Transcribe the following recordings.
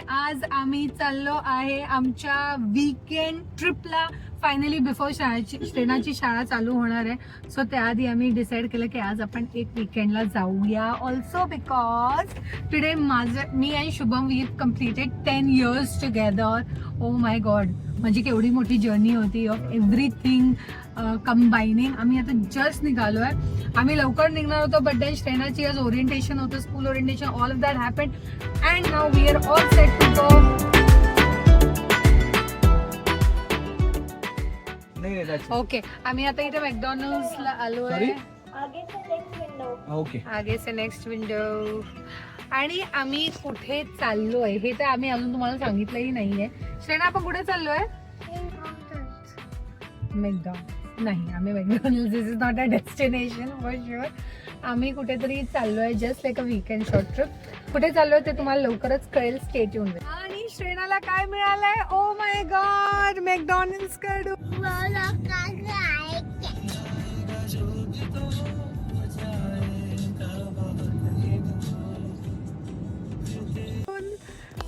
आज आम्ही चाललो आहे आमच्या वीकेंड ट्रिपला. फायनली बिफोर श्रेणाची शाळा चालू होणार आहे, सो त्याआधी आम्ही डिसाईड केलं की आज आपण एक वीकेंडला जाऊया. ऑल्सो बिकॉज टुडे मी आणि Shubham we completed 10 years together. Oh my god, म्हणजे केवढी मोठी जर्नी होती ऑफ एव्हरीथिंग कंबायनिंग. आम्ही आता जस्ट निघालो आहे. आम्ही लवकर निघणार होतो, बट देन श्रेणाची आज ओरिएंटेशन होतं, school orientation, all of that happened and now we are all set to go. Okay, आम्ही आता इथे मॅकडॉनल्ड्सला आलो आहे. आगे से नेक्स्ट विंडो. आणि आम्ही कुठे चाललोय हे तर आम्ही अजून तुम्हाला सांगितलंही नाहीये. श्रेणा, आपण कुठे चाललोय? मॅकडॉनल्ड्स नाही, आम्ही McDonald's this is not a destination for sure. आम्ही कुठेतरी चाललोय, just like a weekend short trip. कुठे चाललोय ते तुम्हाला लवकरच कळेल. Stay tune. आणि श्रेणाला काय मिळालंय? ओ माय गॉड, मॅकडॉनल्ड्स कडून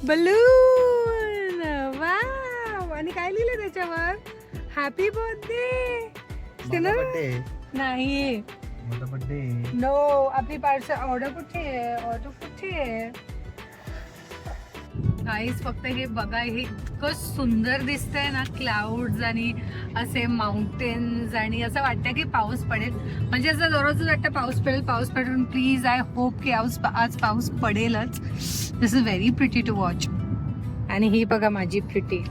बलून. वाव. आणि काय लिहिलं त्याच्यावर? Happy birthday. नाही, नो, आपली पार्सल ऑर्डर कुठे आहे? ऑर्डर कुठे आहे? गाईस, फक्त हे बघा, हे इतकं सुंदर दिसतंय ना, क्लाउड्स आणि असे माउंटेन्स, आणि असं वाटतं की पाऊस पडेल. म्हणजे असं दररोज वाटतं पाऊस पडेल. प्लीज, आय होप की आज पाऊस पडेलच. This is very pretty to watch. आणि ही बघा माझी प्रिटी.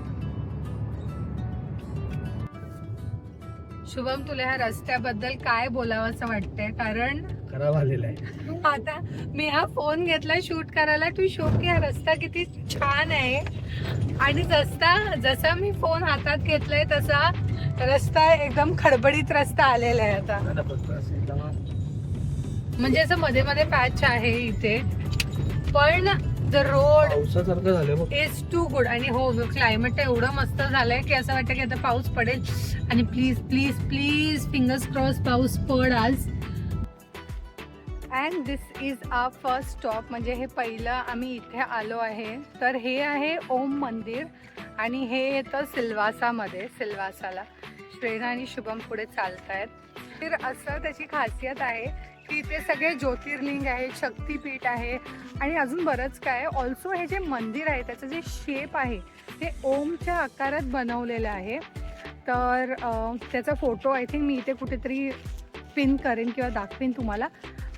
शुभम, तुला ह्या रस्त्याबद्दल काय बोलावं असं वाटतंय? कारण खराब आलेला आहे. आता मी हा फोन घेतलाय शूट करायला टू शो की हा रस्ता किती छान आहे. आणि जसा मी फोन हातात घेतलाय तसा रस्ता एकदम खडबडीत रस्ता आलेला आहे आता. म्हणजे असं मध्ये मध्ये पॅच आहे इथे, पण द रोड पावसासारखं झालं बघ. Is too good. आणि हो, क्लायमेट एवढं मस्त झालंय की असं वाटतं की आता पाऊस पडेल. आणि please please please fingers cross पाऊस पड आज. And this is our first stop. म्हणजे हे पहिलं आम्ही इथे आलो आहे. तर हे आहे ओम मंदिर आणि हे येतं सिल्वासामध्ये. सिल्वासाला श्रेणा आणि शुभम पुढे चालतायत. तर असं त्याची खासियत आहे की इथे सगळे ज्योतिर्लिंग आहे, शक्तिपीठ आहे आणि अजून बरंच काय. ऑल्सो हे जे मंदिर आहे त्याचं जे शेप आहे ते ओमच्या आकारात बनवलेलं आहे. तर त्याचा फोटो आय थिंक मी इथे कुठेतरी पिन करेन किंवा दाखवेन तुम्हाला.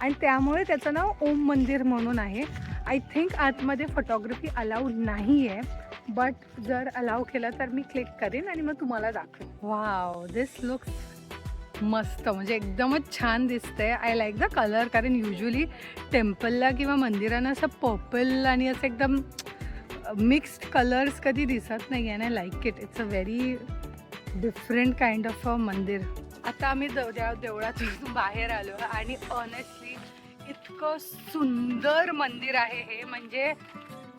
आणि त्यामुळे त्याचं नाव ओम मंदिर म्हणून आहे. आय थिंक आतमध्ये फोटोग्राफी अलाउड नाही आहे, बट जर अलाउ केलं तर मी क्लिक करेन आणि मग तुम्हाला दाखवेन. वाव, दिस लुक्स मस्त, म्हणजे एकदमच छान दिसतंय. आय लाईक द कलर, कारण युजली टेम्पलला किंवा मंदिरांना असं पर्पल आणि असं एकदम मिक्स्ड कलर्स कधी दिसत नाही आहे. I like it. It's a very different kind of a मंदिर. आता आम्ही देवळातून बाहेर आलो आणि ऑनेस्टली इतकं सुंदर मंदिर आहे हे. म्हणजे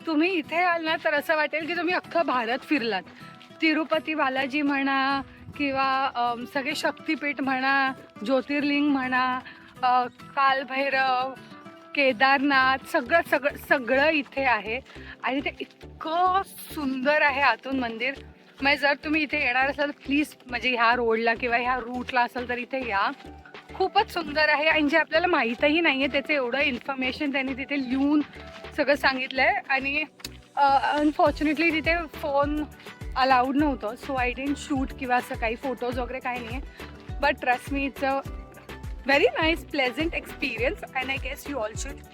तुम्ही इथे आल ना तर असं वाटेल की तुम्ही अख्खं भारत फिरलात. तिरुपती बालाजी म्हणा किंवा सगळे शक्तिपीठ म्हणा, ज्योतिर्लिंग म्हणा, कालभैरव, केदारनाथ, सगळं इथे आहे. आणि ते इतकं सुंदर आहे आतून मंदिर. म्हणजे जर तुम्ही इथे येणार असाल प्लीज, म्हणजे ह्या रोडला किंवा ह्या रूटला असाल तर इथे या. खूपच सुंदर आहे. आणि जे आपल्याला माहीतही नाही आहे त्याचं एवढं इन्फॉर्मेशन त्यांनी तिथे लिहून सगळं सांगितलं आहे. आणि अनफॉर्च्युनेटली तिथे फोन अलाउड नव्हतं, सो आय डिडंट शूट किंवा असं काही फोटोज वगैरे काही नाही आहे. But trust me, it's a very nice pleasant experience and I guess you all should.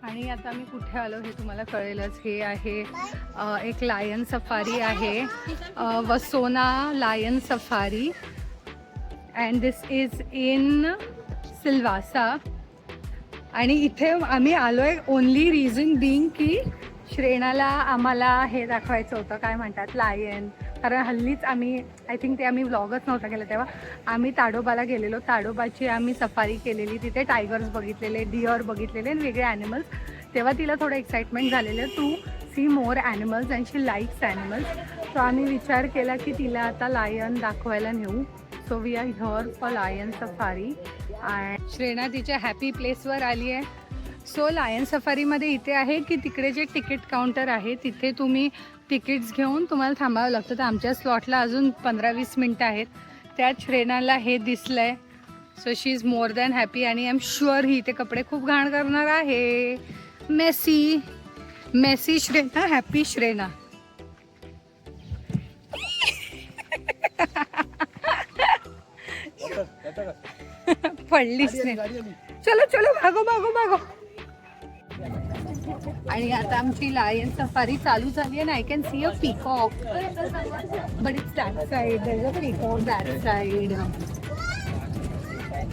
आणि आता मी कुठे आलो हे तुम्हाला कळेलच. हे आहे एक लायन सफारी आहे, Vasona lion safari, and this is in Silvassa. आणि इथे आम्ही आलो आहे ओनली रिझन बिंग की श्रेणाला आम्हाला हे दाखवायचं होतं, काय म्हणतात, लायन. कारण हल्लीच आम्ही आय थिंक ते आम्ही व्लॉगच नव्हता केला तेव्हा आम्ही ताडोबाला गेलेलो. ताडोबाची आम्ही सफारी केलेली. तिथे टायगर्स बघितलेले, डिअर बघितलेले आणि वेगळे ॲनिमल्स. तेव्हा तिला थोडं एक्साइटमेंट झालेलं to see more animals and she likes animals. So आम्ही विचार केला की तिला आता लायन दाखवायला नेऊ. So we are here for lion safari. आणि श्रेणा तिच्या हॅपी प्लेसवर आली आहे. सो लायन सफारीमध्ये इथे आहे की तिकडे जे तिकीट काउंटर आहे तिथे तुम्ही तिकीट्स घेऊन तुम्हाला थांबावं लागतं. तर आमच्या स्लॉटला अजून 15-20 मिनटं आहेत. त्यात श्रेणाला हे दिसलं आहे. So she is more than happy आणि आय एम शुअर ही इथे कपडे खूप घाण करणार आहे. Messy messy Shrena, happy Shrena. पडलीच नाही. चलो चलो भागो भागो भागो. आणि आता आमची लायन सफारी चालू झाली आहे. I can see a peacock but it's that side. There is a peacock that side.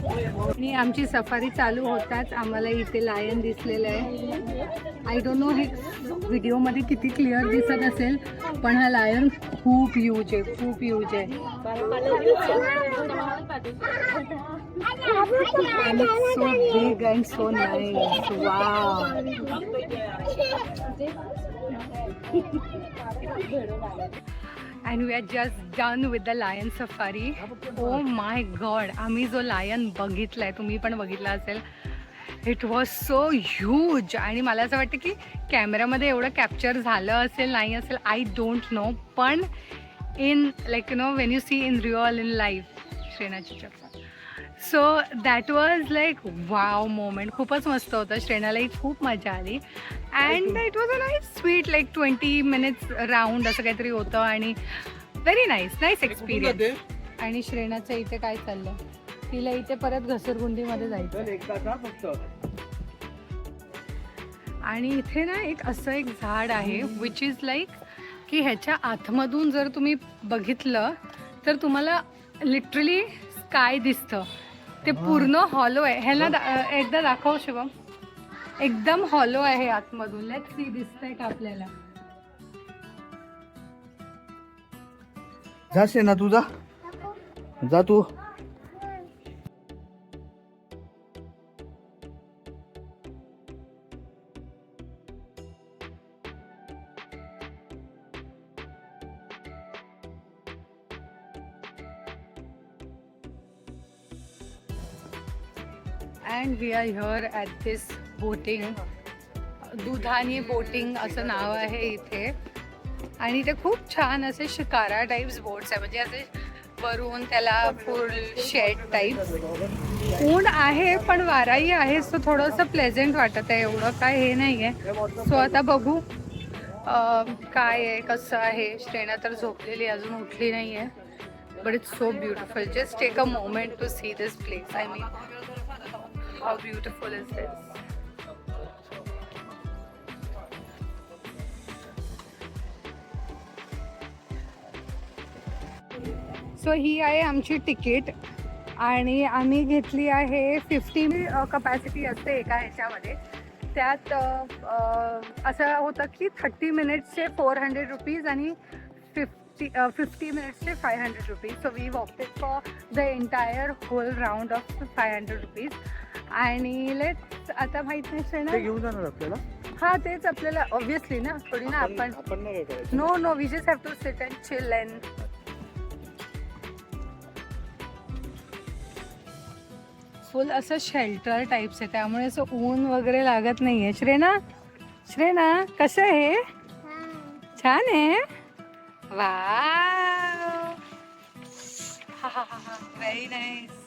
आणि आमची सफारी चालू होताच आम्हाला इथे लायन दिसलेलं आहे. आय डोंट नो हे व्हिडिओमध्ये किती क्लिअर दिसत असेल पण हा लायन खूप ह्यूज आहे, खूप ह्यूज आहे. And it's so big and so nice. Wow. And we are just done with the lion safari. Oh my god. आम्ही जो लायन बघितलाय तुम्ही पण बघितला असेल. It was so huge. आणि मला असं वाटतं की कॅमेरामध्ये एवढं कॅप्चर झालं असेल नाही असेल आय डोंट नो. पण in like you know when you see in real in life श्रेणाची चप्पल. So that was like wow moment. खूपच मस्त होतं. श्रेणालाही खूप मजा आली. And it was a nice sweet like 20 minutes round असं काहीतरी होतं आणि व्हेरी नाईस एक्सपिरियन्स. आणि श्रेणाचं इथे काय चाललं तिला इथे परत घसरगुंडीमध्ये जायचं. आणि इथे ना एक असं एक झाड आहे विच इज लाईक की ह्याच्या आतमधून जर तुम्ही बघितलं तर तुम्हाला लिटरली स्काय दिसतं. ते पूर्ण हॉलो आहे. ह्याला एकदा दाखव शुभम. एकदम हॉलो आहे आतमधून. लेट्स सी दिसतंय का आपल्याला. जाशील ना तू जा तू. And we are here at this boating. Dudhani boating असं नाव आहे इथे. आणि ते खूप छान असे शिकारा टाईप्स बोट्स आहे. म्हणजे असे वरून त्याला फुल शेड टाईप. ऊन आहे पण वाराही आहे. सो थोडंसं प्लेझेंट वाटत आहे. एवढं काय हे नाही आहे. सो आता बघू काय आहे कसं आहे. श्रेणा तर झोपलेली अजून उठली नाही आहे. But it's so beautiful. Just take a moment to see this place. I mean how beautiful is this. So ही आहे आमची तिकीट आणि आम्ही घेतली आहे 50 कपॅसिटी असते एका ह्याच्यामध्ये. त्यात असं होतं की 30 मिनिट्सचे 400 रुपीज आणि 50 मिनिट्सचे 500 rupees. So we opted for the entire whole round of 500 rupees. आणि लेट्स आता माहित नाही ना घेऊन जाणार आपल्याला. हा तेच आपल्याला ऑब्विसली ना. थोडी ना आपण no we just have to sit and chill. And full असं शेल्टर टाईप्स आहे त्यामुळे असं ऊन वगैरे लागत नाही आहे. श्रेणा कसं आहे. छान आहे. वाव. Very nice.